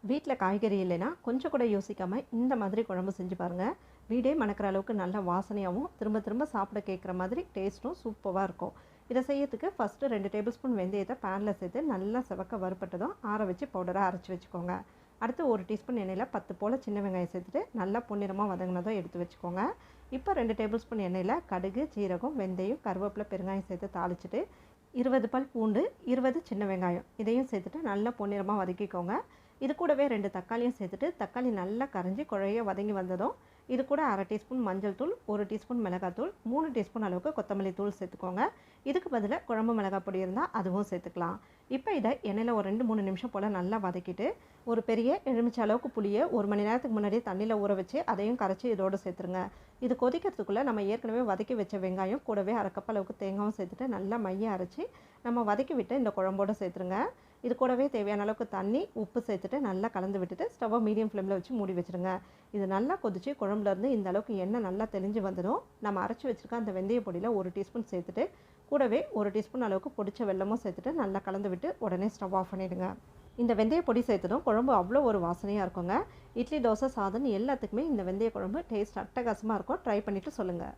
வீட்டில் காய்கறி இல்லைன்னா கொஞ்சம் கூட யோசிக்காமல் இந்த மாதிரி குழம்பு செஞ்சு பாருங்கள். வீடே மணக்கிற அளவுக்கு நல்ல வாசனையாகவும் திரும்ப திரும்ப சாப்பிட கேட்குற மாதிரி டேஸ்ட்டும் சூப்பராக இருக்கும். இதை செய்யறதுக்கு ஃபஸ்ட்டு 2 டேபிள் ஸ்பூன் வெந்தயத்தை பேனில் சேர்த்து நல்லா செவக்க வறுப்பட்டதும் ஆற வச்சு பவுடராக அரைச்சி வச்சுக்கோங்க. அடுத்து 1 டீஸ்பூன் எண்ணெயில் 10 போல் சின்ன வெங்காயம் சேர்த்துட்டு நல்லா பொன்னிறமாக வதங்கினதும் எடுத்து வச்சுக்கோங்க. இப்போ 2 டேபிள் ஸ்பூன் எண்ணெயில் கடுகு, ஜீரகம், வெந்தயம், கருவேப்பிலை, பெருங்காயம் சேர்த்து தாளிச்சிட்டு 20 பல் பூண்டு, 20 சின்ன வெங்காயம் இதையும் சேர்த்துட்டு நல்லா பொன்னிறமாக வதக்கிக்கோங்க. இது கூடவே 2 தக்காளியும் சேர்த்துட்டு தக்காளி நல்லா கரைஞ்சி குழைய வதங்கி வந்ததும் இது கூட 1/2 டீஸ்பூன் மஞ்சள் தூள், 1 டீஸ்பூன் மிளகாத்தூள், 3 டீஸ்பூன் அளவுக்கு கொத்தமல்லி தூள் சேர்த்துக்கோங்க. இதுக்கு பதிலாக குழம்பு மிளகாய் பொடி இருந்தால் அதுவும் சேர்த்துக்கலாம். இப்போ இதை எண்ணெயில் ஒரு 2-3 நிமிஷம் போல் நல்லா வதக்கிட்டு ஒரு பெரிய எலுமிச்சை அளவுக்கு புளியை 1 மணி நேரத்துக்கு முன்னாடியே தண்ணியில் ஊற வச்சு அதையும் கரைச்சி இதோடு சேர்த்துருங்க. இது கொதிக்கிறதுக்குள்ளே நம்ம ஏற்கனவே வதக்கி வச்ச வெங்காயம் கூடவே 1/2 கப் அளவுக்கு தேங்காயும் சேர்த்துட்டு நல்லா மைய அரைச்சி நம்ம வதக்கி விட்டு இந்த குழம்போடு சேர்த்துருங்க. இது கூடவே தேவையான அளவுக்கு தண்ணி, உப்பு சேர்த்துட்டு நல்லா கலந்து விட்டுட்டு ஸ்டவ்வை மீடியம் ஃப்ளேமில் வச்சு மூடி வச்சுருங்க. இது நல்லா கொதிச்சு குழம்புலேருந்து இந்த அளவுக்கு எண்ணெய் நல்லா தெளிஞ்சு வந்ததும் நம்ம அரைச்சி வச்சுருக்க அந்த வெந்தய பொடியில் 1 டீஸ்பூன் சேர்த்துட்டு கூடவே 1 டீஸ்பூன் அளவுக்கு பொடிச்ச வெல்லமும் சேர்த்துட்டு நல்லா கலந்து விட்டு உடனே ஸ்டவ் ஆஃப் பண்ணிவிடுங்க. இந்த வெந்தய பொடி சேர்த்ததும் குழம்பு அவ்வளோ ஒரு வாசனையாக இருக்குங்க. இட்லி, தோசை, சாதம் எல்லாத்துக்குமே இந்த வெந்தய குழம்பு டேஸ்ட் அட்டகாசமாக இருக்கும். ட்ரை பண்ணிவிட்டு சொல்லுங்கள்.